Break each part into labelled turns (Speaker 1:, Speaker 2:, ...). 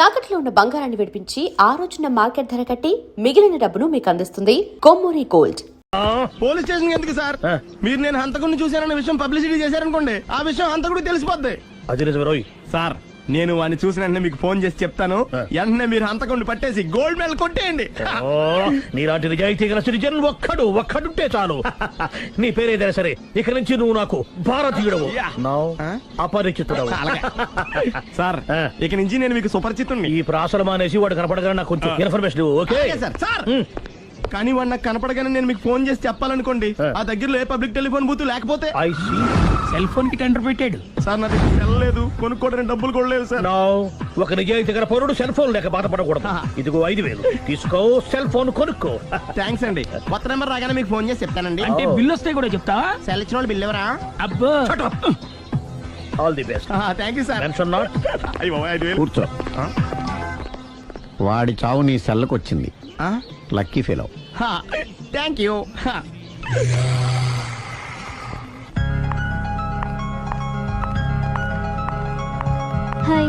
Speaker 1: తాకట్లో ఉన్న బంగారాన్ని విడిపించి ఆ రోజున మార్కెట్ ధర కట్టి మిగిలిన డబ్బును మీకు అందిస్తుంది కొమ్మూరి గోల్డ్.
Speaker 2: పోలీస్ స్టేషన్ ఎందుకు సార్? మీరు నేను హంతకుడిని చూశారన్న విషయం పబ్లిసిటీ చేశారనుకోండి, ఆ విషయం హంతకుడికి తెలిసిపోద్ది.
Speaker 3: అది నిజమే
Speaker 2: సార్, నేను వాడిని చూసిన వెంటనే మీకు ఫోన్ చేసి చెప్తాను. వెంటనే మీరు హంతకుడిని పట్టేసి గోల్డ్ మెడల్ కొట్టేయండి.
Speaker 3: నీలాంటి నిజాయితీ గల సిటిజన్ ఒక్కడుంటే చాలు. నీ పేరేదైనా సరే, ఇక నుంచి నువ్వు నాకు భారతీయుడవు, అపరిచితుడవు.
Speaker 2: సార్, ఇక నుంచి నేను మీకు సుపరిచితుడిని.
Speaker 3: ఈ ప్రాసలం అనేసి వాడు కనపడగానే నాకు కొంచెం ఇన్ఫర్మేషన్. Okay
Speaker 2: sir. సార్, కానీ వాడు నాకు కనపడగానే నేను మీకు ఫోన్ చేసి చెప్పాలనుకోండి, ఆ దగ్గరలో ఏ పబ్లిక్ టెలిఫోన్ బూత్ లేకపోతే
Speaker 3: సెల్ ఫోన్ కి టెండర్ పెట్టాడు.
Speaker 2: సార్, నాకు సెల్ లేదు, కొనుక్కోవడానికి డబ్బులు కూడా లేదు సార్.
Speaker 3: ఒక నిజాయితీ గల పౌరుడు సెల్ ఫోన్ లేక బాధపడకూడదు. ఇదిగో 5,000 తీసుకో, సెల్ ఫోన్ కొనుక్కో.
Speaker 2: థ్యాంక్స్ అండి. కొత్త నెంబర్ రాగానే మీకు ఫోన్ చేసి చెప్తానండి.
Speaker 4: అంటే బిల్లు వస్తే కూడా చెప్తా?
Speaker 2: సెల్ ఇచ్చిన వాళ్ళు బిల్ ఎవరా?
Speaker 4: అబ్బో,
Speaker 3: all the best.
Speaker 2: Thank you sir.
Speaker 3: Tension not.
Speaker 5: కూర్చో. వాడి చావు నీ సెల్లకు వచ్చింది. Lucky fellow.
Speaker 2: Thank you.
Speaker 6: Hi.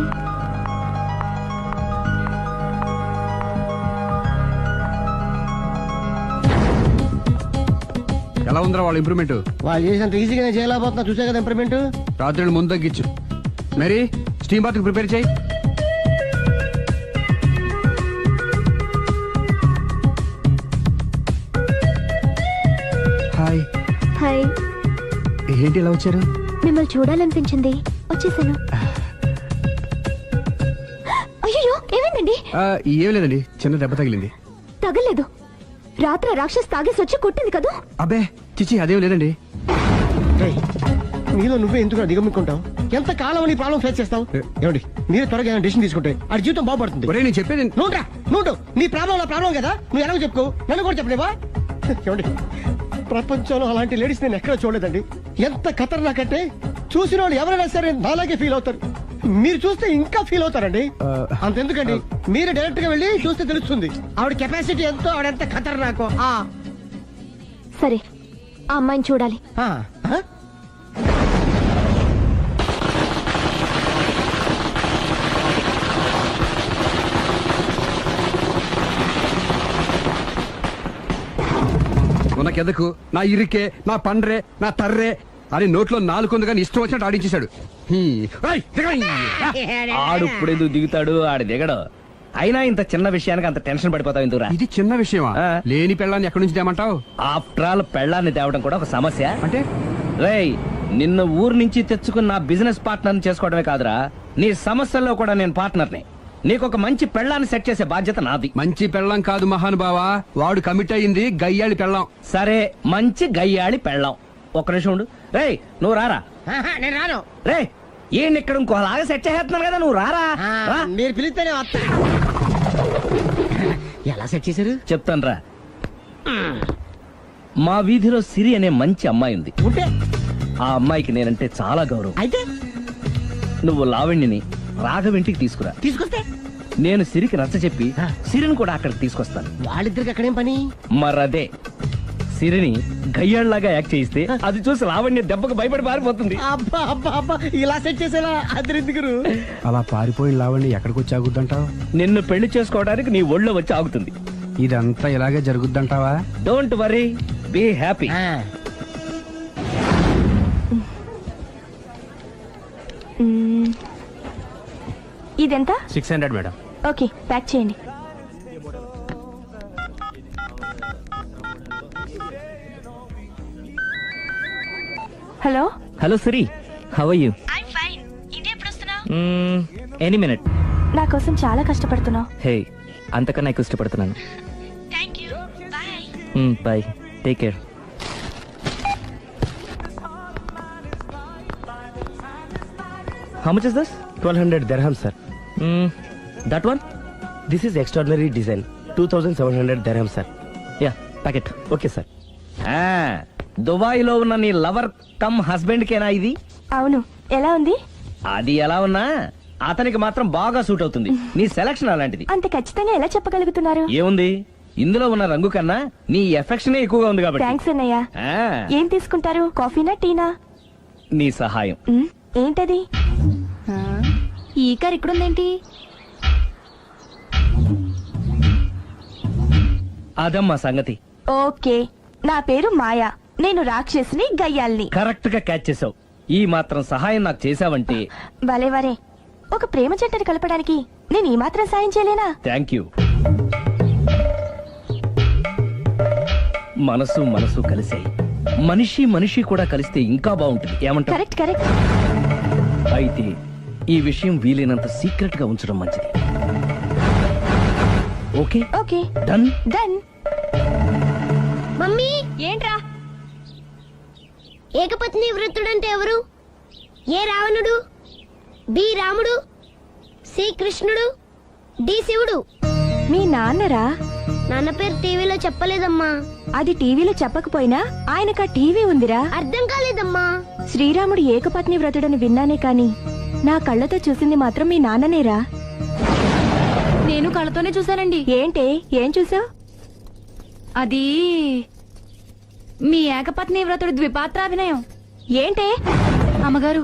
Speaker 7: ఎలా ఉందిరా వాళ్ళ ఇంప్రూవ్మెంట్?
Speaker 2: వాళ్ళు చేసినంత ఈజీగా చేయలేకపోతున్నా, చూసే కదా ఇంప్రూవ్మెంట్.
Speaker 7: రాత్రి ముందు తగ్గించు. మరి స్టీమ్ బాత్ ప్రిపేర్ చేయి. హాయ్.
Speaker 6: హాయ్.
Speaker 7: ఏంటి ఇలా వచ్చారు?
Speaker 6: మిమ్మల్ని చూడాలనిపించింది, వచ్చేసాను. అయ్యో, ఏమైందండి?
Speaker 7: ఏం లేదండి, చిన్న దెబ్బ తగిలింది.
Speaker 6: తగలేదు. రాత్రి రాక్షస్ తాగేసి వచ్చి కొట్టింది కదా?
Speaker 7: అబ్బే చిచి, అదేం లేదండి.
Speaker 2: నీలో నువ్వే ఎందుకు దిగమ్ముకుంటావు? ఎంత కాలం నీ ప్రాబ్లం ఫేస్ చేస్తావు? ఏమండి, మీరు త్వరగా డిసిషన్ తీసుకుంటే ఆ జీవితం బాగుపడుతుంది.
Speaker 7: ఒరేయ్, నేను చెప్పేది
Speaker 2: నువ్వు నీ ప్రాబ్లం కదా, నువ్వు ఎలాగో చెప్పుకో, నన్ను కూడా చెప్పలేవా? ఏమండి, ప్రపంచంలో అలాంటి లేడీస్ నేను ఎక్కడ చూడలేదండి. ఎంత ఖతర్నాకంటే చూసిన వాళ్ళు ఎవరైనా సరే నాలాగే ఫీల్ అవుతారు. మీరు చూస్తే ఇంకా ఫీల్ అవుతారండి. అంతెందుకండి, మీరు డైరెక్ట్ గా వెళ్ళి చూస్తే తెలుస్తుంది ఆవిడ కెపాసిటీ ఎంతో, ఆవిడెంత ఖతర్నాకో.
Speaker 6: సరే, ఆ అమ్మాయిని చూడాలి.
Speaker 7: నాకెందుకు, నా ఇరికే, నా పండ్రే, నా తర్రే అని నోట్లో నాలుగు కానీ ఇష్టం వచ్చినట్టు ఆడించేశాడు.
Speaker 4: ఆడు ఇప్పుడు ఎందుకు దిగుతాడు? ఆడు దిగడు. అయినా ఇంత చిన్న విషయానికి అంత టెన్షన్ పడిపోతావు ఎందుకురా?
Speaker 7: ఇది చిన్న విషయమా? లేని పెళ్ళాన్ని ఎక్కడి నుంచి తేమంటావు?
Speaker 4: ఆఫ్టర్ ఆల్ పెళ్ళాన్ని తేవడం కూడా ఒక సమస్య.
Speaker 7: అంటే
Speaker 4: రేయ్, నిన్ను ఊరు నుంచి తెచ్చుకున్న నా బిజినెస్ పార్ట్నర్ చేసుకోవడమే కాదురా, నీ సమస్యల్లో కూడా నేను పార్ట్నర్ని. నీకు ఒక మంచి పెళ్ళాన్ని సెట్ చేసే బాధ్యత నాది.
Speaker 7: మంచి పెళ్ళం కాదు మహానుభావా, వాడు కమిట్ అయ్యింది గయ్యాళి పెళ్ళం.
Speaker 4: సరే, మంచి గయ్యాళి పెళ్ళాం. ఒక్క నిమిషం ఉండు. రేయ్, నువ్వు రారా.
Speaker 2: నేను రాను.
Speaker 4: రే, ఈయన ఇక్కడ ఇంకోలాగా సెట్ చేస్తున్నాను కదా, నువ్వు రారా.
Speaker 2: మీరు పిలిస్తేనే వస్తా. ఎలా సెట్ చేశారు
Speaker 4: చెప్తాను రా. మా వీధిలో సిరి అనే మంచి అమ్మాయి ఉంది.
Speaker 2: ఉంటే
Speaker 4: ఆ అమ్మాయికి నేనంటే చాలా గౌరవం.
Speaker 2: అయితే
Speaker 4: నువ్వు లావణ్యని రాఘవింటికి తీసుకురా.
Speaker 2: తీసుకొస్తే
Speaker 4: నేను సిరికి నచ్చ చెప్పి సిరిని కూడా అక్కడికి తీసుకొస్తాను.
Speaker 2: వాళ్ళిద్దరికి అక్కడేం పని?
Speaker 4: మరదే, సిరిని గయ్యాళ్ళలాగా యాక్ట్ చేయిస్తే అది చూసి లావణ్య దెబ్బకు భయపడి పారిపోతుంది.
Speaker 2: అబ్బా అబ్బా అబ్బా, ఇలా సెట్ చేసేలా అద్దరెందుకు?
Speaker 7: అలా పారిపోయిన లావణ్ణి ఎక్కడికి వచ్చి ఆగుద్దంటావు?
Speaker 4: నిన్ను పెళ్లి చేసుకోవడానికి నీ ఒళ్ళో వచ్చి ఆగుతుంది.
Speaker 7: ఇదంతా ఇలాగే జరుగుద్దంటావా?
Speaker 4: Don't worry, be happy.
Speaker 6: ఇదెంత?
Speaker 3: 600 మేడం.
Speaker 6: ఓకే, ప్యాక్ చేయండి. Hello.
Speaker 4: Hello Siri, how are you? Any minute.
Speaker 6: నా కోసం చాలా కష్టపడుతున్నావు.
Speaker 4: హే, అంతకన్నా ఎక్కువ ఇష్టపడుతున్నాను. Bye, take care. How much is this?
Speaker 8: 1200 dirham, sir.
Speaker 4: That one?
Speaker 8: This is extraordinary design. 2700 dirham, sir.
Speaker 4: Yeah, pack it.
Speaker 8: Okay, sir.
Speaker 4: Dubai లో ఉన్న నీ లవర్ కమ్ హస్బెండ్ కేనా ఇది?
Speaker 6: అవును. ఎలా ఉంది?
Speaker 4: అది ఎలా ఉన్నా అతనికి మాత్రం బాగా సూట్ అవుతుంది. నీ సెలక్షన్ అలాంటిది.
Speaker 6: అంత ఖచ్చితంగా ఎలా చెప్పగలుగుతున్నారు?
Speaker 4: ఏముంది, ఇందులో ఉన్న రంగు కన్నా నీ ఎఫెక్షన్ ఎక్కువగా ఉంది కాబట్టి.
Speaker 6: థాంక్స్ అన్నయ్య. ఏం తీసుకుంటారు, కాఫీనా టీనా?
Speaker 4: నీ సహాయం.
Speaker 6: ఏంటది? ఈ కార్ ఇక్కడుందేంటి?
Speaker 4: అదమ్మా సంగతి.
Speaker 6: ఓకే, నా పేరు మాయా, నేను రాక్షసిని గయ్యాల్ని.
Speaker 4: కరెక్ట్ గా క్యాచ్ చేసావు. ఈ మాత్రం సహాయం నాకు చేసావంటే
Speaker 6: భలే వరే, ఒక ప్రేమ జంటని కలపడానికి నేను ఈ మాత్రం సాయం చేయలేనా?
Speaker 4: Thank you. మనసు మనసు కలిసే మనిషి మనిషి కూడా కలిస్తే ఇంకా బాగుంటుంది. ఏమంటావు?
Speaker 6: Correct correct.
Speaker 4: అయితే ఈ విషయం వీలైనంత సీక్రెట్ గా ఉంచడం మంచిది. Okay
Speaker 6: okay
Speaker 4: done.
Speaker 6: Done.
Speaker 9: Mummy,
Speaker 6: ఏంట్రా?
Speaker 9: ఏకపత్ని వృత్తుడంటే ఎవరు? ఏ రావణుడు, బి రాముడు, సి కృష్ణుడు, డి శివుడు.
Speaker 6: మీ నాన్నరా?
Speaker 9: నాన్న పేరు టీవీలో చెప్పలేదమ్మా.
Speaker 6: అది టీవీలో చెప్పకపోయినా ఆయనకా టీవీ ఉందిరా.
Speaker 9: అర్థం కాలేదమ్మా.
Speaker 6: శ్రీరాముడు ఏకపత్ని వ్రతుడని విన్నానే కాని నా కళ్ళతో చూసింది మాత్రం మీ నాన్ననేరా.
Speaker 10: నేను కళ్ళతోనే చూశానండి.
Speaker 6: ఏంటే, ఏం చూసావు?
Speaker 10: అది మీ ఏకపత్ని వ్రతుడి ద్విపాత్రాభినయం.
Speaker 6: ఏంటే?
Speaker 10: అమ్మగారు,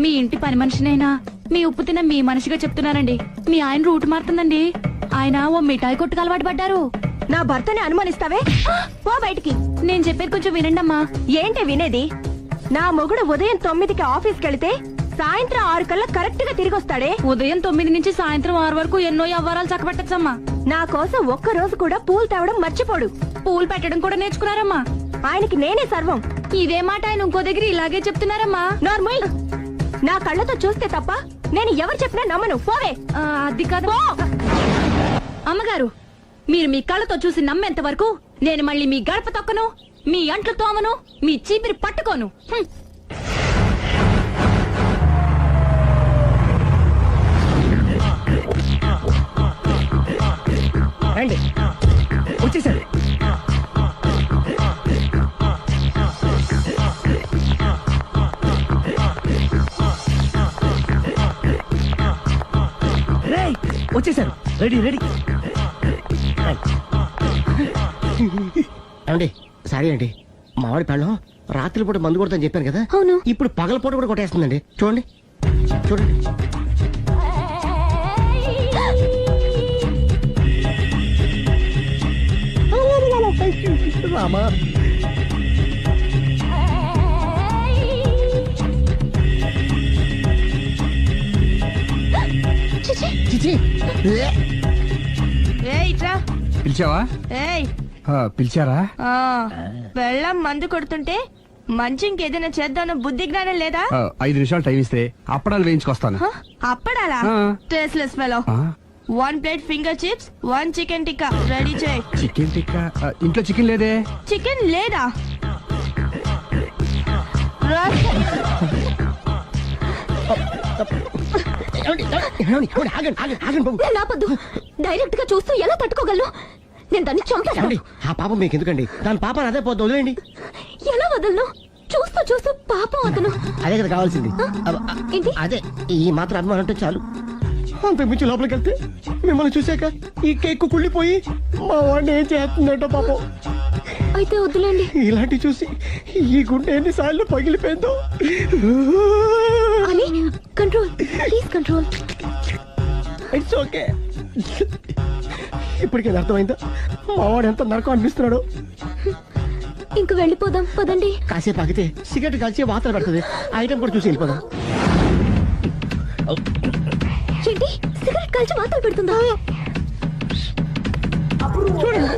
Speaker 10: మీ ఇంటి పని మనిషినైనా మీ ఉప్పు తిన్న మీ మనిషిగా చెప్తున్నానండి. మీ ఆయన రూట్ మారుతుందండి. ఆయన ఓ మిఠాయి కొట్టుకు అలవాటు పడ్డారు.
Speaker 6: నా భర్తని అనుమానిస్తావే? పో బయటికి.
Speaker 10: నేను చెప్పేది కొంచెం వినండి అమ్మా.
Speaker 6: ఏంటి వినేది? నా మొగుడు ఉదయం 9కి ఆఫీస్కి వెళితే సాయంత్రం 6 కల్లా కరెక్ట్ గా తిరిగి వస్తాడే.
Speaker 10: ఉదయం 9 నుంచి సాయంత్రం 6 వరకు ఎన్నో వ్యవహారాలు చక్కబెట్టచ్చమ్మా.
Speaker 6: నా కోసం ఒక్క రోజు కూడా పూలు తేవడం మర్చిపోడు.
Speaker 10: పూలు పెట్టడం కూడా నేర్చుకున్నారమ్మా.
Speaker 6: ఆయనకి నేనే సర్వం.
Speaker 10: ఇదే మాట ఆయన ఇంకో దగ్గర ఇలాగే చెప్తున్నారమ్మా.
Speaker 6: నార్మల్. నా కళ్ళతో చూస్తే తప్ప నేను ఎవరు చెప్పినా నమ్మను. పోవే.
Speaker 10: అది కాదు అమ్మగారు, మీరు మీ కళ్ళతో చూసి నమ్మేంత వరకు నేను మళ్ళీ మీ గడప తొక్కను, మీ అంట్లు తోమను, మీ చీపిరి పట్టుకోను. హ్మ్.
Speaker 2: రండి, వచ్చేసారు.
Speaker 3: వచ్చేసారు. Ready ready.
Speaker 2: ఏమండి, సారీ అండి, మామిడి పళ్ళం రాత్రిపూట మందు కొడతాను చెప్పాను కదా.
Speaker 6: అవును.
Speaker 2: ఇప్పుడు పగలపూట కూడా కొట్టేస్తుందండి. చూడండి చూడండి. రామా, చిచి.
Speaker 7: పిలిచావా? పిలిచారా?
Speaker 6: వెళ్ళం మందు కొడుతుంటే మంచి ఇంకేదైనా చేద్దామన్న బుద్ధి జ్ఞానం లేదా?
Speaker 7: 5 నిమిషాలు టైం ఇస్తే అప్పడాలు వేయించుకొస్తాను.
Speaker 6: అప్పడాలా?
Speaker 7: ఆ.
Speaker 6: Tasteless fellow. 1 plate finger chips, 1 chicken tikka ready చేయి.
Speaker 7: చికెన్ టిక్కా? ఇంట్లో చికెన్ లేదే.
Speaker 6: చికెన్ లేదా?
Speaker 9: లాపద్దు, డైరెక్ట్ గా చూస్తూ ఎలా తట్టుకోగలను? నేను దాన్ని చంపాను.
Speaker 2: ఆ పాపం మీకు ఎందుకండి? దాని పాప అదే పోతుంది, వదిలేండి.
Speaker 9: ఎలా వదలను? చూస్తూ చూస్తూ పాపం అతను.
Speaker 2: అదే కదా కావాల్సింది.
Speaker 9: ఏంటి?
Speaker 2: అదే, ఈ మాత్రం అభిమానం అంటే చాలు. అంతకు మించి లోపలికి వెళ్తే మిమ్మల్ని చూసాక ఈ కేక్ కుళ్ళిపోయి మా వాడిని ఏం చేస్తుందంటో పాపం.
Speaker 9: అయితే వద్దులేండి.
Speaker 2: ఇలాంటి చూసి ఈ గుండె ఎన్నిసార్లు పగిలిపోయిందో.
Speaker 9: అని control, please control.
Speaker 2: It's okay. ఇప్పటికే అర్థమైందా మా వాడు ఎంత నరకం అనిపిస్తున్నాడు?
Speaker 9: ఇంక వెళ్ళిపోదాం పదండి.
Speaker 2: కాసేపు ఆగితే సిగరెట్ కలిసి వాతలు పెడుతుంది. ఐటమ్ కూడా చూసి వెళ్ళిపోదాం.
Speaker 9: ఏంటి, సిగరెట్ కాల్చి వాతలు పెడుతుందా?
Speaker 2: చూడండి.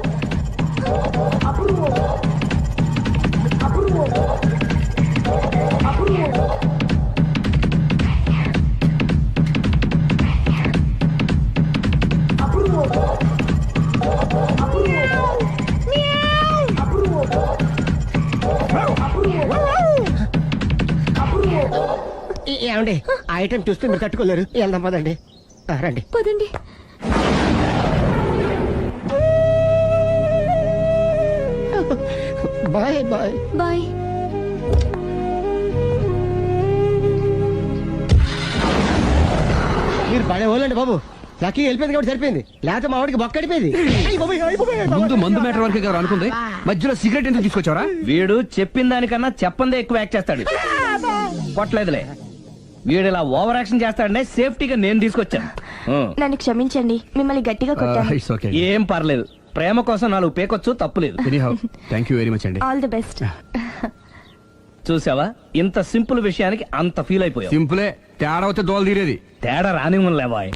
Speaker 2: ఏమండి, ఆ ఐటమ్ చూస్తే మీరు తట్టుకోలేరు. వెళ్దాం పదండి. రండి
Speaker 9: పదండి.
Speaker 2: Bye bye
Speaker 9: bye.
Speaker 2: మీరు పడే వాళ్ళండి బాబు. లక్కీ వెళ్ళిపోయింది కాబట్టి సరిపోయింది, లేకపోతే మా వాడికి బొక్కడిపోయింది.
Speaker 7: ముందు మందు మ్యాటర్ వరకే కదా అనుకుంది, మధ్యలో సిగరెట్ ఎందుకు తీసుకొచ్చావరా?
Speaker 4: వీడు చెప్పిన దానికన్నా చెప్పందే ఎక్కువ యాక్ట్ చేస్తాడు. కొట్టలేదులే, వీడు ఇలా ఓవర్ యాక్షన్ చేస్తాడనే సేఫ్టీగా నేను తీసుకొచ్చాను.
Speaker 6: నన్ను క్షమించండి, మిమ్మల్ని గట్టిగా కొట్టాను.
Speaker 7: It's okay.
Speaker 4: ఏం పర్లేదు, ప్రేమ కోసం 4 పేకొచ్చు తప్పులేదు.
Speaker 7: Anyhow thank you very much అండి.
Speaker 6: All the best.
Speaker 4: చూసావా, ఇంత సింపుల్ విషయానికి అంత ఫీల్ అయిపోయావు.
Speaker 7: సింపులే, తేడా అవుతే దోలు తీరేది.
Speaker 4: తేడా రాని లేవాయ్.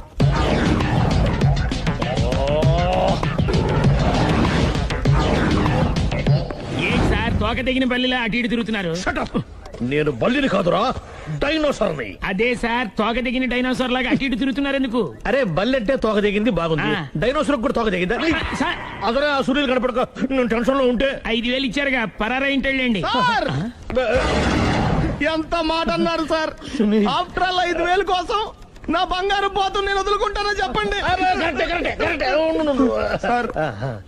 Speaker 3: ఏంటి సార్ తోక తెగిన బల్లిలా అటు ఇటు తిరుగుతున్నారు? నేను బల్లిని కాదురా, డైనోసార్ని. అదే సార్, తోక తెగిన డైనోసార్ లాగా అటు ఇటు తిరుగుతున్నారు ఎందుకు? అరే బల్లెట్టే తోక తెగింది బాగుంది, డైనోసార్ కూడా తోక తెగిందా? అదరే ఆ సూర్యులు కనపడక నేను టెన్షన్ లో ఉంటే 5,000 ఇచ్చారుగా, పరారా ఇంటండి.
Speaker 2: ఎంత మాట అన్నారు సార్? ఆఫ్టర్ ఆల్ 5,000 కోసం నా బంగారు పోతు నేను వదులుకుంటానో చెప్పండి సార్.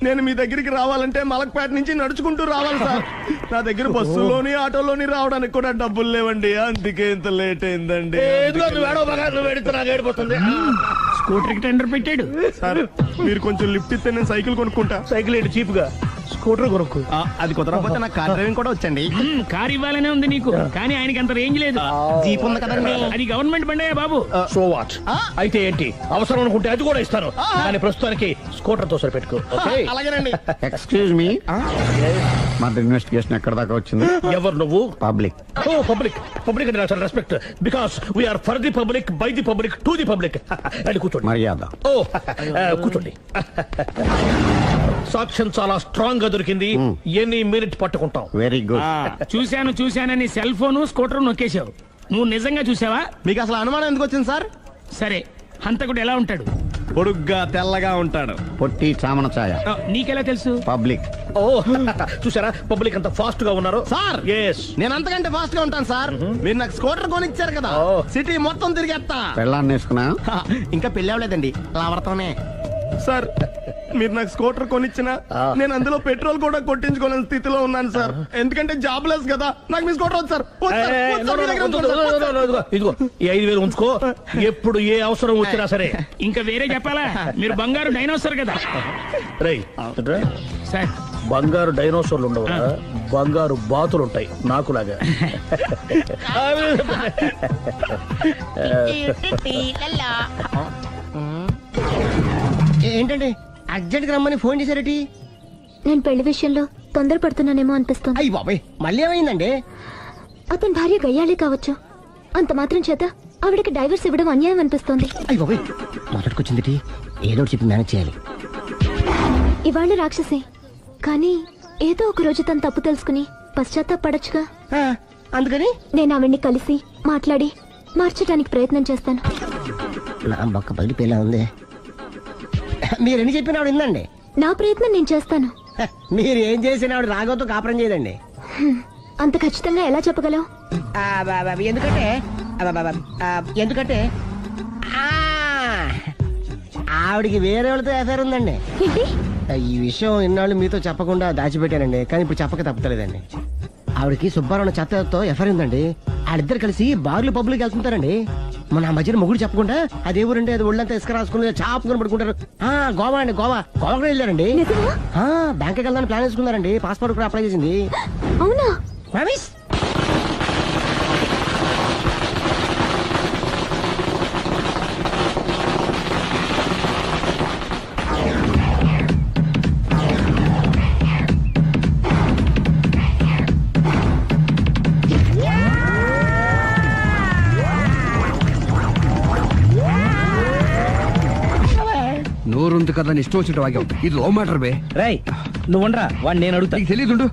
Speaker 2: నేను మీ దగ్గరికి రావాలంటే మలక్పేట నుంచి నడుచుకుంటూ రావాలి సార్. నా దగ్గర బస్సులోని ఆటోలోని రావడానికి కూడా డబ్బులు లేవండి, అందుకే ఇంత లేట్ అయిందండి.
Speaker 3: స్కూటర్ కి టెండర్ పెట్టాడు
Speaker 2: సార్. మీరు కొంచెం లిఫ్ట్ ఇస్తే నేను సైకిల్ కొనుక్కుంటా.
Speaker 3: సైకిల్ ఏంటి చీప్ గా, స్కూటర్ కొనుక్కు.
Speaker 2: అది కుదరకపోతే నాకు కార్ డ్రైవింగ్ కూడా వచ్చండి.
Speaker 3: కార్ ఇవ్వాలనే ఉంది నీకు, కానీ ఆయనకి అంత రేంజ్ లేదు.
Speaker 2: జీప్ ఉంది కదండి.
Speaker 3: అది గవర్నమెంట్ బండే బాబు. So what? అయితే ఏంటి, అవసరం అనుకుంటే అది కూడా ఇస్తాను, కానీ ప్రస్తుతానికి స్కూటర్ తో సరిపెట్టుకో.
Speaker 2: అలాగేనండి.
Speaker 5: ఎక్స్క్యూజ్ మీ, మర్డర్ ఇన్వెస్టిగేషన్ ఎక్కడ దాకా వచ్చింది?
Speaker 3: ఎవరు నువ్వు?
Speaker 5: పబ్లిక్.
Speaker 3: ఓ పబ్లిక్. పబ్లిక్ అంటే నాకు respect, because we are for the public, by the public, to the public. అది కూర్చోండి.
Speaker 5: మర్యాద.
Speaker 3: ఓ కూర్చోండి. సాక్ష్యం చాలా స్ట్రాంగ్ గా దొరికింది, ఎన్ని మినిట్ పట్టుకుంటాం.
Speaker 5: Very good.
Speaker 3: చూశానని సెల్ ఫోన్ స్కూటర్ నొక్కేశావు. నువ్వు నిజంగా చూసావా?
Speaker 2: మీకు అసలు అనుమానం ఎందుకు వచ్చింది సార్?
Speaker 3: సరే, హంతకుడు ఎలా ఉంటాడు?
Speaker 2: పొడుగ్గా తెల్లగా ఉంటాడు.
Speaker 5: పొట్టి చామన ఛాయ.
Speaker 3: నీకెలా తెలుసు?
Speaker 5: పబ్లిక్.
Speaker 3: ఓ చూసారా, పబ్లిక్ అంత ఫాస్ట్ గా ఉన్నారు
Speaker 2: సార్. నేను అంతకంటే ఫాస్ట్ గా ఉంటాను సార్. మీరు నాకు స్కూటర్ కొనిచ్చారు కదా, సిటీ మొత్తం తిరిగేస్తా.
Speaker 5: పెళ్ళాన్ని వేసుకున్నా?
Speaker 2: ఇంకా పెళ్లి అవ్వలేదండి, లావడతానే. సార్, మీరు నాకు స్కూటర్ కొనిచ్చిన నేను అందులో పెట్రోల్ కూడా కొట్టించుకోలేని స్థితిలో ఉన్నాను సార్. ఎందుకంటే జాబ్ లెస్ కదా, నాకు మీ స్కూటర్ వద్దు సార్.
Speaker 3: ఇదిగో ఈ 5,000 ఉంచుకో, ఎప్పుడు ఏ అవసరం వచ్చినా సరే. ఇంకా వేరే చెప్పాలా? మీరు బంగారు డైనోసార్ కదా. రై సార్, బంగారు డైనోసార్లు ఉండవు, బంగారు బాతులు ఉంటాయి నాకులాగా.
Speaker 2: ఏంటండి అర్జెంట్ గా రమ్మని ఫోన్ చేశారటి?
Speaker 9: నేను పెళ్లి విషయంలో తొందరపడుతున్నానేమో అనిపిస్తుంది.
Speaker 2: అయ్యి బాబాయ్, మళ్ళీ ఏమైందండి?
Speaker 9: అతని భార్య గయ్యాళే కావచ్చు, అంత మాత్రం చేత ఆవిడకి డైవర్స్ ఇవ్వడం అన్యాయం అనిపిస్తోంది.
Speaker 2: అయ్యి బాబాయ్, మొదటికొచ్చింది ఏదో చెప్పి మేనేజ్ చేయాలి.
Speaker 9: ఇవాళ రాక్షసి, కానీ ఏదో ఒక రోజు తను తప్పు తెలుసుకుని పశ్చాత్తాపడొచ్చుగా.
Speaker 2: అందుకని
Speaker 9: నేను ఆవిడ్ని కలిసి మాట్లాడి మార్చడానికి ప్రయత్నం చేస్తాను.
Speaker 2: నా బొక్క బయట ఉంది. మీరు ఎన్ని చెప్పిన ఆవిడ ఉందండి.
Speaker 9: నా ప్రయత్నం నేను చేస్తాను.
Speaker 2: మీరు ఏం చేసిన ఆవిడ రాగోతో కాపురం చేయదండి.
Speaker 9: అంత ఖచ్చితంగా ఎలా చెప్పగలవు?
Speaker 2: ఎందుకంటే ఆవిడికి వేరే వాళ్ళతో ఎఫైర్ ఉందండి.
Speaker 9: ఏంటి?
Speaker 2: ఈ విషయం ఇన్నాళ్ళు మీతో చెప్పకుండా దాచిపెట్టానండి, కానీ ఇప్పుడు చెప్పక తప్పలేదండి. ఆవిడకి సుబ్బారావు చెత్తతో ఎఫైర్ ఉందండి. వాళ్ళిద్దరు కలిసి బార్లు పబ్లిక్ వెళ్తుంటారండి. మన మధ్యన మొగుడు చెప్పకుండా అదే ఊరండి, అది ఒళ్ళంతా ఇసుక రాసుకుని చాపుకొని పడుకుంటారు. గోవా అండి, గోవా కూడా వెళ్ళారండి. బ్యాంక్కి వెళ్దాని ప్లాన్ వేసుకున్నారండి. పాస్పోర్ట్ కూడా అప్లై చేసింది.
Speaker 9: అవునా?
Speaker 7: నోరుంది కదా ఇష్టం వచ్చినట్టు వాగావు. ఇది లవ్ మ్యాటర్ బే.
Speaker 4: రై నువ్వు ఉండరా, వాడిని నేను అడుగుతా.
Speaker 7: నీకు తెలియదు.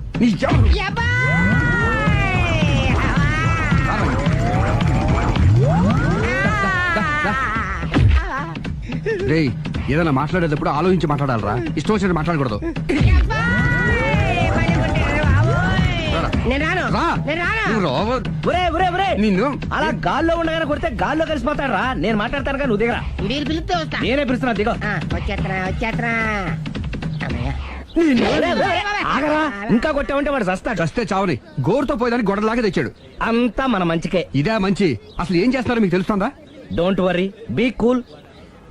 Speaker 7: రేయ్, ఏదైనా మాట్లాడేటప్పుడు ఆలోచించి మాట్లాడాలరా, ఇష్టం వచ్చినట్టు మాట్లాడకూడదు. నిన్ను
Speaker 4: అలా గాల్లో ఉండగానే కొడితే గాల్లో కలిసిపోతాడు రా. నేను మాట్లాడతాను కానీ నువ్వు దిగరా.
Speaker 2: మీరు పిలిస్తే వస్తా.
Speaker 4: నేనే పిలుస్తున్నా, దిగో. ఆగరా, ఇంకా కొట్టావంటే వాడు చస్తాడు.
Speaker 7: చస్తే చావని, గోరుతో పోయేదాన్ని గొడవలాగే తెచ్చాడు.
Speaker 4: అంతా మన మంచికే.
Speaker 7: ఇదే మంచి. అసలు ఏం చేస్తారో మీకు తెలుస్తుందా?
Speaker 4: Don't worry, be cool.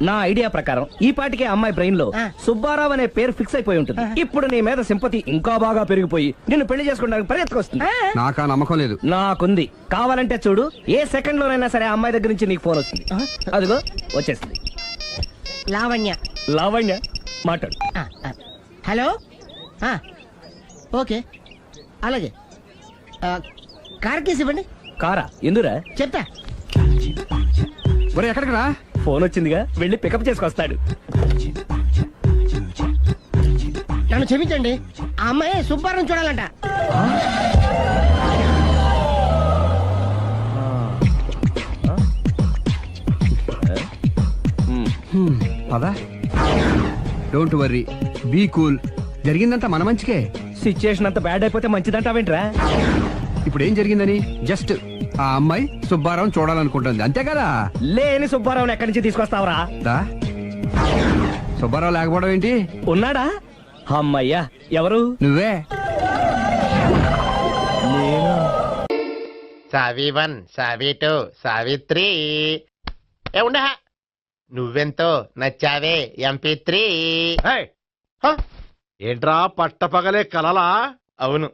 Speaker 4: నా ఐడియా ప్రకారం ఈ పాటికే అమ్మాయి బ్రెయిన్ లో సుబ్బారావు అనే పేరు ఫిక్స్ అయిపోయి ఉంటుంది. ఇప్పుడు నీ మీద సింపతి ఇంకా బాగా పెరిగిపోయి నిన్ను పెళ్లి చేసుకోవడానికి పరిగెత్తుకొస్తుంది.
Speaker 7: నాకా నమ్మకం లేదు.
Speaker 4: నాకుంది. కావాలంటే చూడు, ఏ సెకండ్ లోనైనా సరే అమ్మాయి దగ్గర నుంచి నీకు ఫోన్ వస్తుంది. అదిగో వచ్చేస్తుంది.
Speaker 2: లావణ్య.
Speaker 4: లావణ్య మాట్లాడు.
Speaker 2: హలో ఓకే అలాగే కార్ కేసు ఇవ్వండి.
Speaker 4: కారా ఎందురా?
Speaker 2: చెప్తా.
Speaker 7: ఒరే ఎక్కడికి రా?
Speaker 4: ఫోన్ వచ్చిందిగా, వెళ్ళి పికప్ చేసుకొస్తాడు.
Speaker 2: నన్ను క్షమించండి, ఆ అమ్మాయి సుబ్బారం చూడాలంట.
Speaker 7: పదా, డోంట్ వర్రీ, బీ కూల్. జరిగిందంతా మన మంచికే.
Speaker 4: సిచ్యుయేషన్ అంత బ్యాడ్ అయిపోతే మంచిదంటావేంట్రా?
Speaker 7: ఇప్పుడు ఏం జరిగిందని జస్ట్ ఆ అమ్మాయి సుబ్బారావు చూడాలనుకుంటుంది, అంతే కదా?
Speaker 4: లేని సుబ్బారావుని ఎక్కడి నుంచి తీసుకొస్తావరా?
Speaker 7: దా, సుబ్బారావు లేకపోవడం ఏంటి?
Speaker 4: ఉన్నాడా? అమ్మయ్యా, ఎవరు?
Speaker 7: నువ్వే.
Speaker 11: సావి 1, సావి 2, సావిత్రి. ఏ ఉండ, నువ్వెంతో నచ్చావే MP3.
Speaker 3: ఏంట్రా పట్టపగలే కలలా?
Speaker 11: అవును,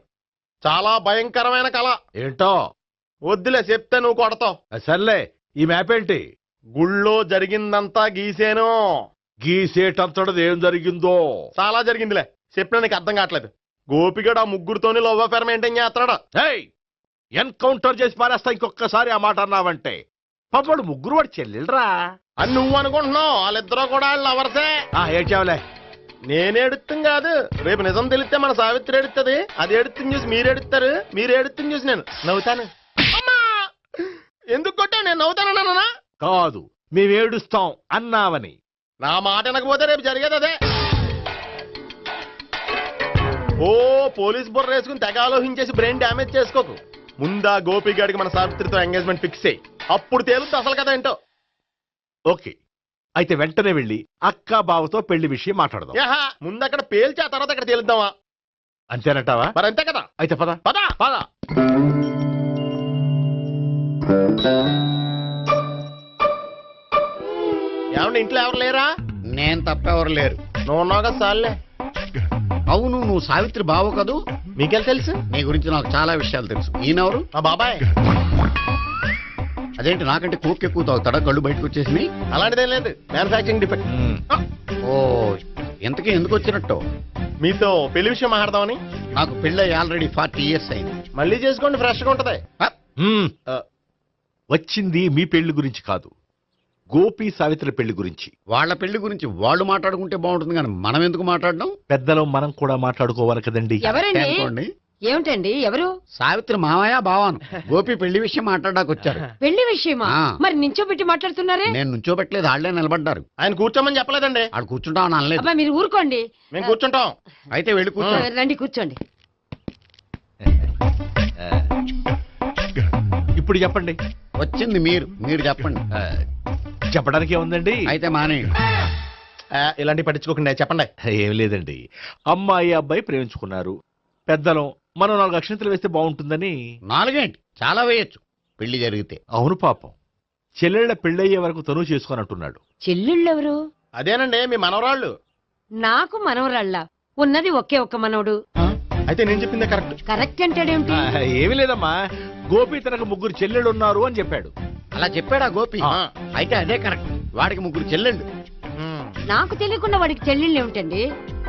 Speaker 11: చాలా భయంకరమైన కళ.
Speaker 3: ఏంటో
Speaker 11: వద్దులే, చెప్తే నువ్వు కొడతావు.
Speaker 3: సర్లే, ఈ మ్యాప్ ఏంటి?
Speaker 11: గుళ్ళో జరిగిందంతా గీసేను.
Speaker 3: గీసేటంతటది ఏం జరిగిందో?
Speaker 11: చాలా జరిగిందిలే, చెప్పినా నీకు అర్థం కావట్లేదు. గోపిగడు ఆ ముగ్గురుతోని లవ్ అఫేర్ మెయింటైన్ చేస్తున్నాడు.
Speaker 3: ఎన్కౌంటర్ చేసి పారేస్తా ఇంకొకసారి ఆ మాట అన్నావంటే. పాపడు ముగ్గురు వాడు చెల్లెలరా
Speaker 11: అని నువ్వు అనుకుంటున్నావు, వాళ్ళిద్దరూ కూడా లవర్సే.
Speaker 3: ఏడ్చావులే.
Speaker 11: నేనేడుతుంది కాదు, రేపు నిజం తెలిస్తే మన సావిత్రి ఎడుతుంది. అది ఎడుతుంది చూసి మీరు ఎడుతారు, మీరు ఎడుతుంది చూసి నేను నవ్వుతాను. అమ్మా, ఎందుకు కొట్టా? నేను నవ్వుతానన్నా?
Speaker 3: కాదు, మేమేడుస్తాం అన్నావని.
Speaker 11: నా మాట వినకపోతే రేపు జరిగేది అదే. ఓ పోలీస్ బుర్ర వేసుకుని తెగ ఆలోచించేసి బ్రెయిన్ డ్యామేజ్ చేసుకోకు. ముందా గోపిగాడికి మన సావిత్రితో ఎంగేజ్మెంట్ ఫిక్స్ అయ్యి, అప్పుడు తేలుతుంది అసలు కదా ఏంటో.
Speaker 3: ఓకే, అయితే వెంటనే వెళ్ళి అక్క బావతో పెళ్లి విషయం మాట్లాడదాం.
Speaker 11: ముందు అక్కడ పేల్చి ఆ తర్వాత అక్కడ తేలుద్దామా?
Speaker 3: అంతేనంటావా?
Speaker 11: మరి అంతే కదా.
Speaker 3: అయితే పద
Speaker 11: పద
Speaker 3: పద.
Speaker 11: ఏమండి, ఇంట్లో ఎవరు లేరా?
Speaker 5: నేను తప్పెవరు లేరు.
Speaker 11: నువ్వు ఉన్నావు కదా సార్లే.
Speaker 5: అవును, నువ్వు సావిత్రి బావు కదూ?
Speaker 11: మీకెళ్ళి తెలుసు?
Speaker 5: నీ గురించి నాకు చాలా విషయాలు తెలుసు. ఈయనెవరు?
Speaker 11: మా బాబాయ్.
Speaker 5: అదేంటి, నాకంటే కోక్ ఎక్కువ తాగుతాడా? కళ్ళు బయటకు వచ్చేసి?
Speaker 11: అలాంటిదేం లేదు, మ్యానుఫాక్చరింగ్ డిఫెక్ట్.
Speaker 5: ఓ, ఇంతకీ ఎందుకు వచ్చినట్టు?
Speaker 11: మీతో పెళ్లి విషయం మాట్లాడదామని.
Speaker 5: నాకు పెళ్ళి ఆల్రెడీ 40 years అయింది.
Speaker 11: మళ్ళీ చేసుకోండి, ఫ్రెష్ గా ఉంటది.
Speaker 3: వచ్చింది మీ పెళ్లి గురించి కాదు, గోపి సావిత్రి పెళ్లి గురించి.
Speaker 5: వాళ్ళ పెళ్లి గురించి వాళ్ళు మాట్లాడుకుంటే బాగుంటుంది, కానీ మనం ఎందుకు మాట్లాడడం?
Speaker 3: పెద్దలో మనం కూడా మాట్లాడుకోవాలి కదండి.
Speaker 5: అనుకోండి.
Speaker 10: ఏమిటండి, ఎవరు?
Speaker 5: సావిత్రి మామయ్య బావాను. గోపి పెళ్లి విషయం మాట్లాడడానికి వచ్చారు.
Speaker 10: పెళ్లి విషయమా?
Speaker 5: ఆ.
Speaker 10: మరి నించోబెట్టి మాట్లాడుతున్నారే?
Speaker 5: నేను నుంచోబెట్టలేదు, వాళ్ళే నిలబడ్డారు.
Speaker 11: ఆయన కూర్చోమని చెప్పలేదండి.
Speaker 5: వాళ్ళు కూర్చుంటామని అనలేదు.
Speaker 10: అబ్బా, మీరు ఊరుకోండి.
Speaker 11: మేము కూర్చుంటాం.
Speaker 5: అయితే వెళ్ళి కూర్చో.
Speaker 10: రండి, కూర్చోండి.
Speaker 3: ఇప్పుడు చెప్పండి.
Speaker 5: వచ్చింది మీరు చెప్పండి.
Speaker 3: చెప్పడానికి ఏముందండి?
Speaker 5: అయితే మానేయండి.
Speaker 11: ఇలాంటివి పట్టించుకోకుండా చెప్పండి.
Speaker 3: ఏం లేదండి, అమ్మాయి అబ్బాయి ప్రేమించుకున్నారు. పెద్దలం మనం 4 అక్షంతలు వేస్తే బాగుంటుందని.
Speaker 5: 4 ఏంటి, చాలా వేయొచ్చు పెళ్లి జరిగితే.
Speaker 3: అవును, పాపం చెల్లెళ్ళ పెళ్ళయ్యే వరకు తను చేసుకొని అంటున్నాడు.
Speaker 10: చెల్లెళ్ళెవరు?
Speaker 11: అదేనండి, మీ మనవరాళ్ళు.
Speaker 10: నాకు మనవరాళ్ళ ఉన్నది ఒకే ఒక్క మనవడు.
Speaker 11: అయితే నేను చెప్పిందే కరెక్ట్.
Speaker 10: కరెక్ట్ అంటాడేమిటి?
Speaker 3: ఏమీ లేదమ్మా, గోపి తనకు 3 చెల్లెళ్ళు ఉన్నారు అని చెప్పాడు.
Speaker 5: అలా చెప్పాడా గోపి? అయితే అదే కరెక్ట్. వాడికి 3 చెల్లెళ్ళు.
Speaker 10: నాకు తెలియకుండా వాడికి చెల్లెళ్ళు ఏమిటండి?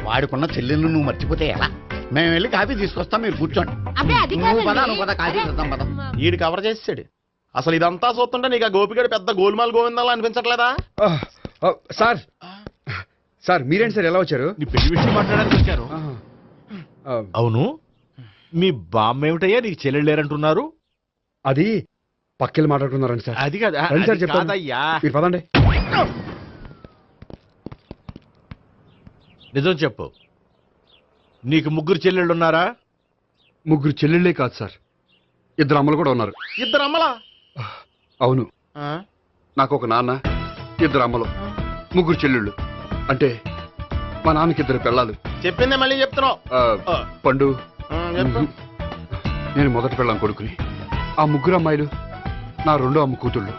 Speaker 5: వాడికున్న చెల్లెళ్ళు నువ్వు మర్చిపోతే ఎలా? మేము వెళ్ళి కాఫీ తీసుకొస్తాం, మీరు కూర్చోండి.
Speaker 10: అబ్బే, అది
Speaker 5: నువ్వు పద,
Speaker 10: కాదండి.
Speaker 5: నువ్వు పద, కాఫీ చేద్దాం పద.
Speaker 11: ఈడు కవర్ చేసాడు. అసలు ఇదంతా చూస్తుంటే నీకు ఆ గోపిగడు పెద్ద గోల్మాల్ గోవిందాలు అనిపించట్లేదా?
Speaker 7: సార్ సార్ మీరేంటి సార్ ఎలా వచ్చారు?
Speaker 3: నీ పెళ్లి విషయం మాట్లాడడానికి వచ్చారు. అవును, మీ బామ్మ ఏమిటయ్యా నీకు చెల్లెళ్ళు లేరంటున్నారు?
Speaker 7: అది పక్కెళ్ళి మాట్లాడుకున్నారండి సార్.
Speaker 3: అది కాదు,
Speaker 7: రండి సార్,
Speaker 3: అది
Speaker 7: చెప్తాను.
Speaker 3: కాదయ్యా.
Speaker 7: మీరు పదండి.
Speaker 3: నిజం చెప్పు, నీకు 3 చెల్లెళ్ళు ఉన్నారా?
Speaker 7: 3 చెల్లెళ్ళే కాదు సార్, 2 అమ్మలు కూడా ఉన్నారు.
Speaker 11: 2 అమ్మలా?
Speaker 7: అవును, నాకు ఒక నాన్న, 2 అమ్మలు, 3 చెల్లెళ్ళు. అంటే మా నాన్నకి 2 పిల్లలు.
Speaker 11: చెప్పిందే మళ్ళీ చెప్తున్నావు.
Speaker 7: పండు,
Speaker 11: చెప్పు.
Speaker 7: నేను మొదటి పెళ్ళాం కొడుకుని. ఆ 3 అమ్మాయిలు నా 2వ అమ్మ కూతుళ్ళు.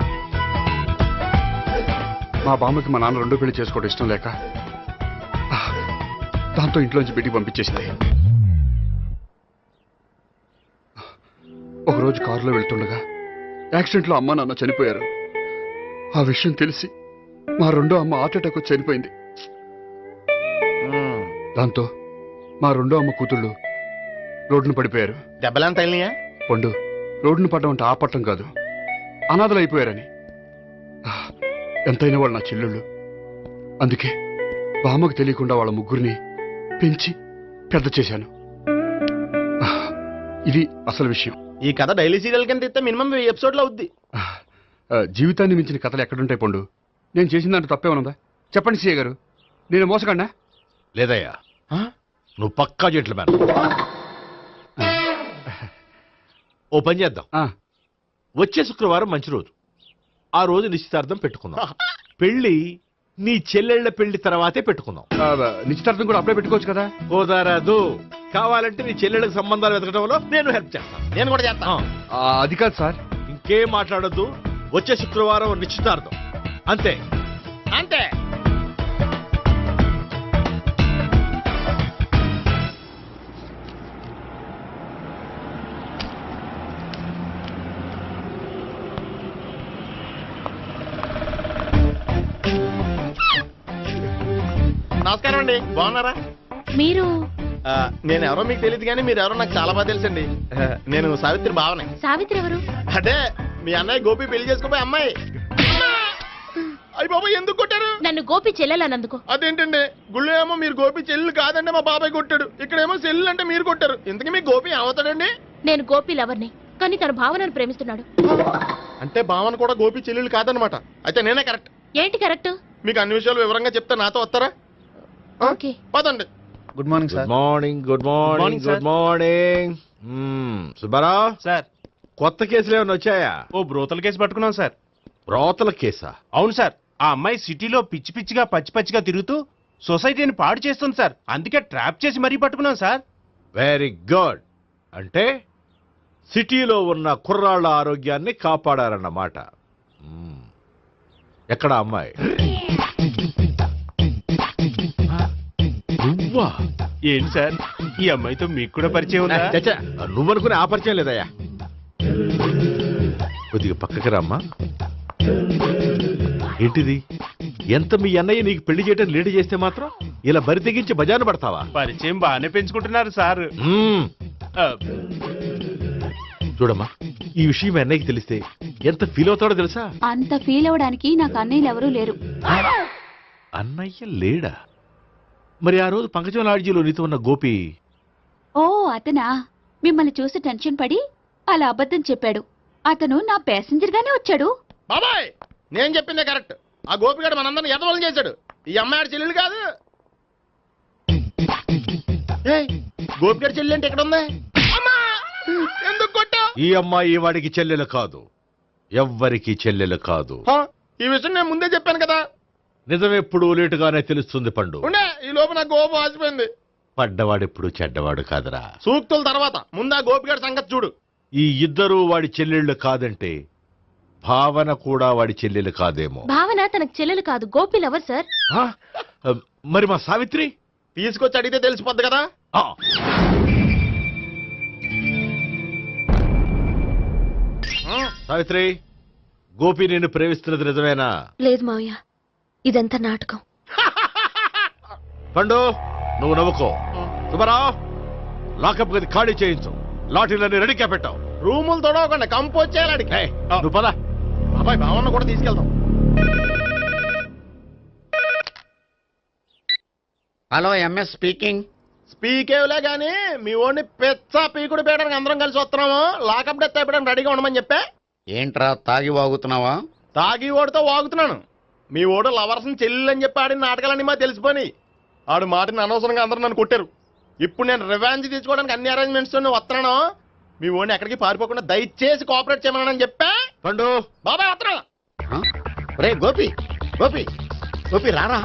Speaker 7: మా బామ్మకి మా నాన్న 2వ పెళ్లి చేసుకోవడం ఇష్టం లేక దాంతో ఇంట్లోంచి పెట్టి పంపించేసింది. ఒకరోజు కారులో వెళ్తుండగా యాక్సిడెంట్లో అమ్మ నాన్న చనిపోయారు. ఆ విషయం తెలిసి మా 2వ అమ్మ హార్ట్ అటాక్ వచ్చి చనిపోయింది. దాంతో మా రెండో అమ్మ కూతుళ్ళు రోడ్డును పడిపోయారు.
Speaker 11: దెబ్బలంత అయినాయా?
Speaker 7: పండు, రోడ్డును పడడం అంటే ఆ పట్టం కాదు, అనాథలు అయిపోయారని. ఎంతైనా వాళ్ళు నా చెల్లెళ్ళు. అందుకే బామ్మకు తెలియకుండా వాళ్ళ ముగ్గురిని పెంచి పెద్ద చేశాను. ఇది అసలు విషయం.
Speaker 11: ఈ కథ డైలీ సీరియల్ కింద ఇస్తే మినిమం 1000 ఎపిసోడ్లు అవుద్ది.
Speaker 7: జీవితాన్ని మించిన కథలు ఎక్కడుంటాయి పండు? నేను చేసిన దాంట్లో తప్పేమనుందా? చెప్పండి సీఏ గారు, నేను మోసగండా?
Speaker 12: లేదయ్యా, నువ్వు పక్కా చెట్లు మేన. ఓ పని చేద్దాం, వచ్చే శుక్రవారం మంచి రోజు, ఆ రోజు నిశ్చితార్థం పెట్టుకుందాం. పెళ్లి నీ చెల్లెళ్ల పెళ్లి తర్వాతే పెట్టుకుందాం.
Speaker 7: నిశ్చితార్థం కూడా అప్పుడే పెట్టుకోవచ్చు కదా?
Speaker 12: కుదరదు. కావాలంటే నీ చెల్లెళ్ళకి సంబంధాలు వెతకడంలో నేను హెల్ప్ చేస్తాను.
Speaker 11: నేను కూడా చేస్తాను.
Speaker 7: అది కాదు సార్.
Speaker 12: ఇంకేం మాట్లాడొద్దు, వచ్చే శుక్రవారం నిశ్చితార్థం, అంతే
Speaker 11: అంతే. నమస్కారం అండి, బాగున్నారా?
Speaker 10: మీరు
Speaker 11: నేను ఎవరో మీకు తెలియదు కానీ మీరు ఎవరో నాకు చాలా బాగా తెలుసండి. నేను సావిత్రి భావనే.
Speaker 10: సావిత్రి ఎవరు?
Speaker 11: అదే మీ అన్నయ్య గోపి పెళ్లి చేసుకోపోయి అమ్మాయి. అయ్యి బాబాయ్, ఎందుకు కొట్టారు?
Speaker 10: నన్ను గోపి చెల్లెలన్నందుకు.
Speaker 11: అదేంటండి, గుళ్ళు ఏమో మీరు గోపి చెల్లు కాదండి మా బాబాయ్ కొట్టాడు, ఇక్కడేమో చెల్లు అంటే మీరు కొట్టారు. ఇంతకీ మీ గోపి ఏమవుతాడండి?
Speaker 10: నేను గోపి లవర్ని, కానీ తన భావనను ప్రేమిస్తున్నాడు.
Speaker 11: అంటే భావన కూడా గోపి చెల్లెలు కాదనమాట. అయితే నేనే కరెక్ట్.
Speaker 10: ఏంటి కరెక్ట్?
Speaker 11: మీకు అన్ని విషయాలు వివరంగా చెప్తే నాతో వస్తారా?
Speaker 10: ఓకే,
Speaker 11: పదండి.
Speaker 2: Good morning sir.
Speaker 12: Morning, good morning, good morning. Subbarao
Speaker 3: sir,
Speaker 12: కొత్త కేసులు ఏమైనా వచ్చాయా?
Speaker 3: ఓ బ్రోతల కేసు పట్టుకున్నాం సార్.
Speaker 12: బ్రోతల కేసా?
Speaker 3: అవును సార్, ఆ అమ్మాయి సిటీలో పిచ్చి పిచ్చిగా పచ్చి పచ్చిగా తిరుగుతూ సొసైటీని పాడు చేస్తుంది సార్. అందుకే ట్రాప్ చేసి మరీ పట్టుకున్నాం సార్.
Speaker 12: Very good. అంటే సిటీలో ఉన్న కుర్రాళ్ళ ఆరోగ్యాన్ని కాపాడారన్నమాట. ఎక్కడ అమ్మాయి? నువ్వా?
Speaker 3: ఏంటి సార్, ఈ అమ్మాయితో మీకు కూడా పరిచయం ఉందా?
Speaker 12: చచ్చా, నువ్వనుకునే ఆ పరిచయం లేదయ్యా. కొద్దిగా పక్కకి రమ్మా. ఏంటిది? ఎంత మీ అన్నయ్య నీకు పెళ్లి చేయడం లేట్ చేస్తే మాత్రం ఇలా బరి తెగించి బజారు పడతావా?
Speaker 3: పరిచయం బాగానే పెంచుకుంటున్నారు సార్.
Speaker 12: చూడమ్మా, ఈ విషయం మీ అన్నయ్యకి తెలిస్తే ఎంత ఫీల్ అవుతాడో తెలుసా?
Speaker 10: అంత ఫీల్ అవడానికి నాకు అన్నయ్యలు ఎవరూ లేరు.
Speaker 12: అన్నయ్య లేడా? మరి ఆ రోజు పంకజం లాడ్జీలో నీతో ఉన్న గోపి?
Speaker 10: ఓ అతనా? మిమ్మల్ని చూసి టెన్షన్ పడి అలా అబద్ధం చెప్పాడు. అతను నా ప్యాసింజర్ గానే వచ్చాడు.
Speaker 11: బాబాయ్, నేను చెప్పిందే కరెక్ట్. ఆ గోపిగాడు మనందరిని ఎదవలం చేశాడు. ఈ అమ్మాయి చెల్లెలు కాదు. గోపిగాడి చెల్లి అంటే ఎక్కడ ఉంది? ఎందుకు కొట్టా?
Speaker 12: ఈ అమ్మాయి వాడికి చెల్లెలు కాదు, ఎవ్వరికి చెల్లెలు కాదు.
Speaker 11: ఈ విషయం నేను ముందే చెప్పాను కదా.
Speaker 12: నిజమెప్పుడు లేటుగానే తెలుస్తుంది పండు.
Speaker 11: ఉండే, ఈ లోపు నాకు గోపం ఆసిపోయింది.
Speaker 12: పడ్డవాడెప్పుడు చెడ్డవాడు కాదురా.
Speaker 11: సూక్తుల తర్వాత ముందు ఆ గోపిగాడి సంగతి చూడు.
Speaker 12: ఈ ఇద్దరూ వాడి చెల్లెళ్ళు కాదంటే భావన కూడా వాడి చెల్లెలు కాదేమో.
Speaker 10: భావన తనకు చెల్లెలు కాదు, గోపి లవర్ సార్.
Speaker 12: మరి మా సావిత్రి?
Speaker 11: తీసుకొచ్చి అడిగితే తెలిసిపోద్ది కదా.
Speaker 12: సావిత్రి, గోపి నేను ప్రేమిస్తున్నది నిజమేనా?
Speaker 9: లేదు మావయ్య, ఇదంతా నాటకం.
Speaker 12: పండు, నువ్వు నవ్వుకో. సుబ్బారావు, లాకప్ గది ఖాళీ చేయించు. లాఠీలన్నీ రెడీగా పెట్టావు.
Speaker 11: రూములు తొడవకుండా కంపోజ్ చేయాలి అడిగి.
Speaker 12: నువ్వు పద.
Speaker 11: అబ్బాయి భావన కూడా తీసుకెళ్తాం.
Speaker 5: Hello, MS speaking.
Speaker 11: స్పీకేవ్లే గానీ మీ ఓడిని పెచ్చ పీకుడు పేయడానికి అందరం కలిసి వస్తున్నాము. లాకప్ డెత్ అయిపోయడానికి రెడీగా ఉండమని చెప్పే.
Speaker 5: ఏంట్రా తాగి వాగుతున్నావా?
Speaker 11: తాగి ఓడితో వాగుతున్నాను. మీ ఓడు లవర్స్ని చెల్లెలు అని చెప్పి ఆడిన నాటకాలన్నీ మా తెలిసిపోయి ఆడు మాటని అనవసరంగా అందరూ నన్ను కొట్టారు. ఇప్పుడు నేను రివెంజ్ తీసుకోవడానికి అన్ని అరేంజ్మెంట్స్ వస్తున్నాను. మీ ఓడిని ఎక్కడికి పారిపోకుండా దయచేసి కోఆపరేట్ చేయమని చెప్పా.
Speaker 12: పండు,
Speaker 11: బాబాయ్ వస్తున్నా.
Speaker 5: రే గోపి, గోపి, గోపి రారా.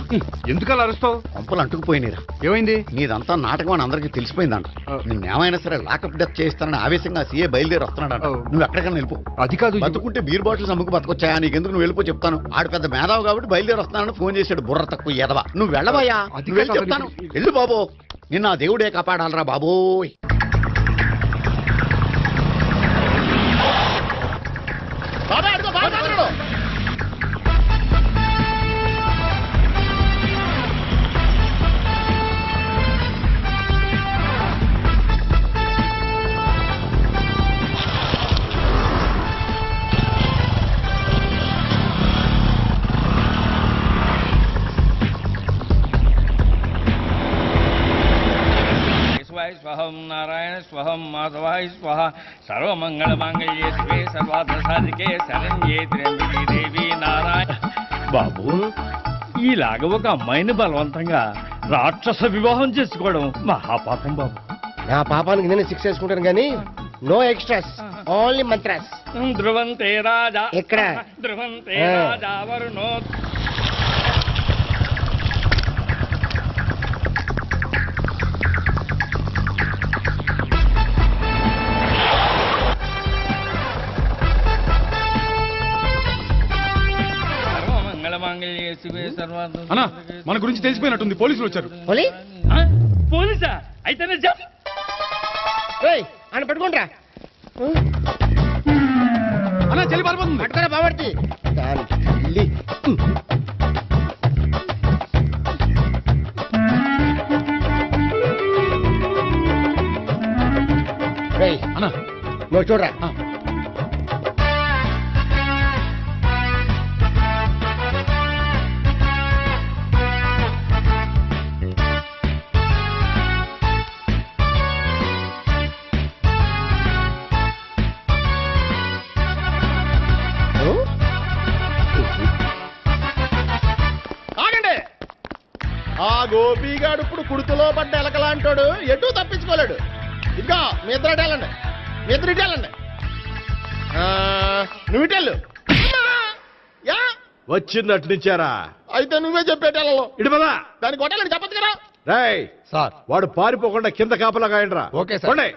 Speaker 7: ఎందుకలా అరుస్తావు?
Speaker 5: పంపులు అంటుకుపోయినరా.
Speaker 7: ఏమైంది?
Speaker 5: నీదంతా నాటకం అని అందరికీ తెలిసిపోయిందంట. నిన్నేమైనా సరే లాకప్ డెత్ చేస్తానని ఆవేశంగా సీఏ బయలుదేరి వస్తున్నాడంట. నువ్వు ఎక్కడికైనా వెళ్ళిపో.
Speaker 7: అది కాదు,
Speaker 5: బతుకుంటే బీర్ బాటిల్స్ అమ్ముకు బతకొచ్చాయా? నీకెందుకు? నువ్వు వెళ్ళిపో చెప్తాను. ఆడు పెద్ద మేధావు కాబట్టి బయలుదేరి వస్తానని ఫోన్ చేశాడు. బుర్ర తక్కువ ఎదవా. నువ్వు వెళ్ళవయ్యా. నువ్వు వెళ్ళి చెప్తాను. వెళ్ళు బాబో. నిన్న ఆ దేవుడే కాపాడాలరా బాబోయ్.
Speaker 11: బాబాయ్ అడుగు, బాబాయ్ అడుగు.
Speaker 4: స్వహం నారాయణ స్వహం మాధవాయ స్వహ సర్వమంగళ మాంగళ్యే శివే సర్వార్థ సాధికే శరణ్యే త్ర్యంబకే దేవి నారాయణ. బాబు, ఇలాగ ఒక అమ్మాయిని బలవంతంగా రాక్షస వివాహం చేసుకోవడం మహాపాపం బాబు.
Speaker 2: నా పాపానికి నేను శిక్ష చేసుకుంటాను కానీ నో ఎక్స్ట్రాస్, ఓన్లీ మంత్రాస్.
Speaker 4: ధ్రువంతే రాజా
Speaker 2: ఎక్కడ?
Speaker 4: ధ్రువంతే రాజా వరుణో.
Speaker 7: అన్నా, మన గురించి తెలిసిపోయినట్టుంది, పోలీసులు వచ్చారు.
Speaker 4: పోలీసా? అయితేనే
Speaker 2: ఆయన పట్టుకుంటా
Speaker 7: అన్నా, చెల్లి పారిపోతుంది.
Speaker 2: పట్టుకోరా బాబర్తి.
Speaker 7: అన్నా,
Speaker 2: నువ్వు చూడరా.
Speaker 11: ఆగండి. ఆ గోపిగాడు ఇప్పుడు కుడుతులో పడ్డ ఎలకలాంటాడు, ఎటు తప్పించుకోలేడు. ఇంకా మీ ఇద్దరు వెళ్ళండి, మీ ఇద్దరు ఇటు వెళ్ళండి. నువ్వు ఇటు వెళ్ళు. యా
Speaker 12: వచ్చిందటు నుంచారా?
Speaker 11: అయితే నువ్వే చెప్పేటెళ్ళలో
Speaker 12: ఇటు పదా.
Speaker 11: దాన్ని కొట్టాలని చెప్పచ్చు కదా.
Speaker 12: రేయ్
Speaker 2: సార్,
Speaker 12: వాడు పారిపోకుండా కింద కాపలా కాయండిరా.
Speaker 2: Okay sir.
Speaker 12: పోండి.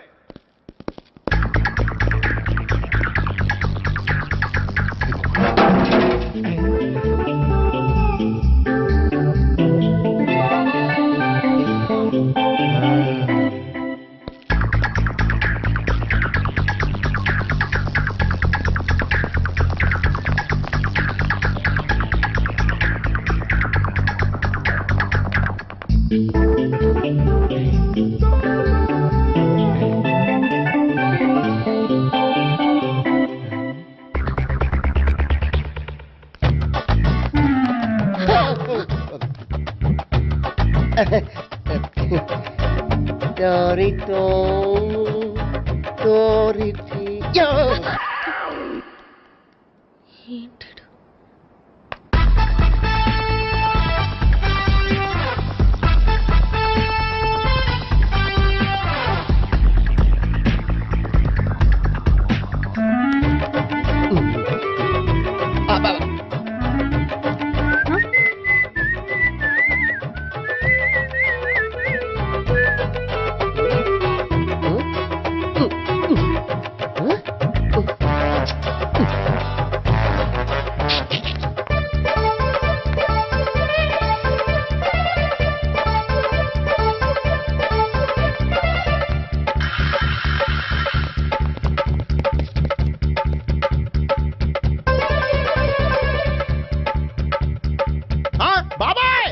Speaker 11: బాబాయ్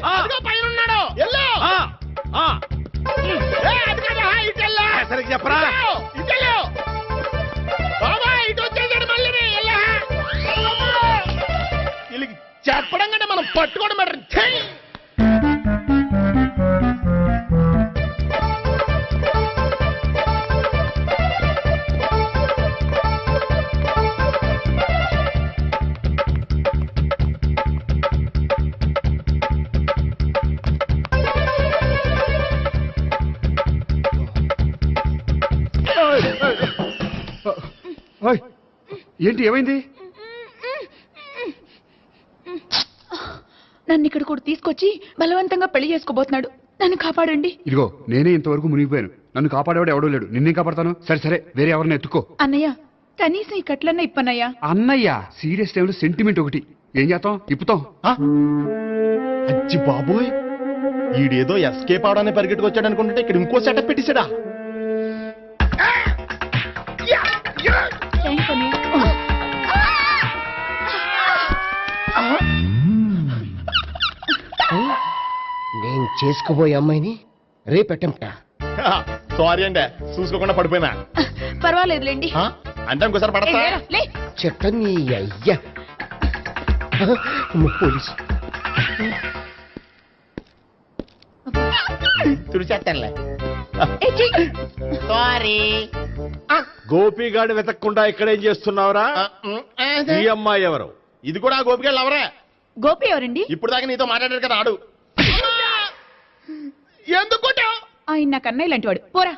Speaker 11: పైన ఉన్నాడు. ఎల్లో
Speaker 12: సరిగ్గా చెప్పరా?
Speaker 11: ఇటెల్లో బాబాయ్, ఇటు వచ్చేసాడు మళ్ళీ. వీళ్ళకి చెప్పడం కంటే మనం పట్టుకోవడం బెటర్.
Speaker 7: ఏంటి, ఏమైంది?
Speaker 10: నన్ను ఇక్కడ కూడా తీసుకొచ్చి బలవంతంగా పెళ్లి చేసుకోబోతున్నాడు. నన్ను కాపాడండి.
Speaker 7: ఇదిగో, నేనే ఇంతవరకు మునిగిపోయాను. నన్ను కాపాడేవాడు ఎవడో లేడు. నిన్నే కాపాడతాను. సరే సరే, వేరే ఎవరిని ఎత్తుకో.
Speaker 10: అన్నయ్య, కనీసం ఈ కట్లన్నా ఇప్పన్నయ్యా.
Speaker 7: అన్నయ్య, సీరియస్ టైంలో సెంటిమెంట్ ఒకటి. ఏం చేస్తాం? ఇప్పుతాం.
Speaker 11: అచ్చి బాబోయ్, ఈడేదో ఎస్కేప్ అవడానికి పరిగెట్టుకొచ్చాడు అనుకుంటే ఇక్కడ ఇంకో సెటప్ పెట్టేశాడా.
Speaker 2: నేను చేసుకోబోయే అమ్మాయిని రేపెట్టంట.
Speaker 11: సారీ అండి, చూసుకోకుండా పడిపోయినా.
Speaker 10: పర్వాలేదులేండి.
Speaker 11: అంటే ఇంకోసారి పడతా.
Speaker 2: చెట్టని అయ్యా పోలీసు
Speaker 11: తుడిచేస్తానులే. సారీ
Speaker 12: గోపిగాడు వెతక్కుండా ఇక్కడేం చేస్తున్నావురా? ఈ అమ్మాయి ఎవరు?
Speaker 11: ఇది కూడా గోపికెళ్ళి ఎవరే?
Speaker 10: గోపి ఎవరండి?
Speaker 11: ఇప్పుడు దాకా నీతో మాట్లాడారు కదా ఆడు. ఎందుకు కొట్టావు?
Speaker 10: ఆయన నాకు అన్నయ్య లాంటి వాడు. పోరా.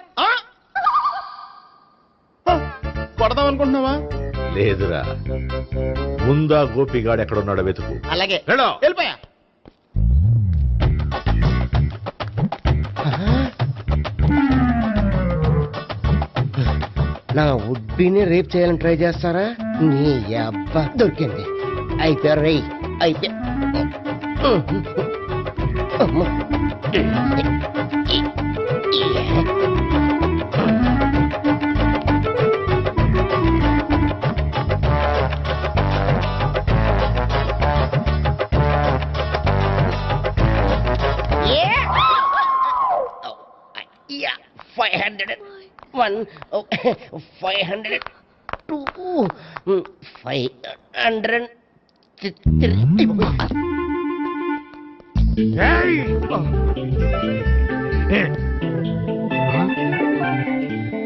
Speaker 11: కొడదాం అనుకుంటున్నావా?
Speaker 12: లేదురా, ముందా గోపిగాడు ఎక్కడున్నాడో వెతుకు.
Speaker 11: అలాగే
Speaker 12: వెళ్ళు.
Speaker 11: వెళ్ళిపోయా.
Speaker 2: నా ఉడ్బీని రేప్ చేయాలని ట్రై చేస్తారా? నీ అబ్బా దొరికింది. అయిపోయారు రేయ్, అయిపోయా.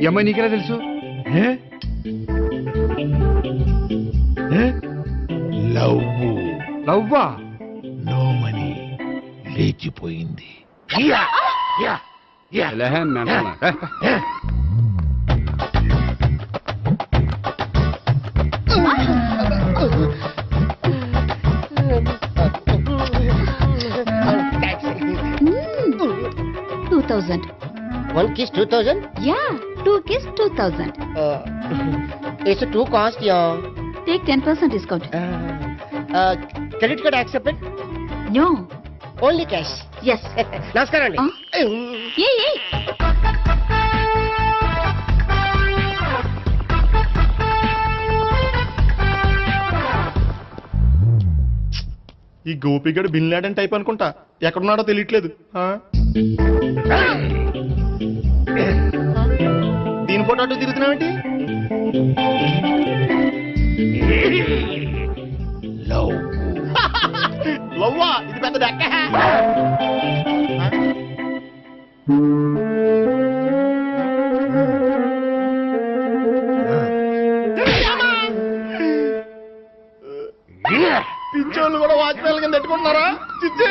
Speaker 7: ఈ అమ్మాయి నీకెలా తెలుసు? లవ్వా?
Speaker 12: నో మనీ, లేచిపోయింది.
Speaker 2: One kiss 2000?
Speaker 10: Yeah, 2 kiss 2000.
Speaker 2: It's too cost, yeah.
Speaker 10: Take 10% discount.
Speaker 2: Credit card accepted?
Speaker 10: No.
Speaker 2: Only cash.
Speaker 10: Yes.
Speaker 2: నమస్కారం అండి.
Speaker 10: Hey.
Speaker 11: ఈ గోపిగడు బిన్ లాడెన్ టైప్ అనుకుంటా. ఎక్కడున్నాడో తెలియట్లేదు. దీని ఫోటో అటు తిరుగుతున్నావేంటి? లవ్వా? ఇది పెద్ద డెక్క. పిచ్చోళ్ళు కూడా వాచ్మెన్ కింద పెట్టుకుంటున్నారా? చిచ్చే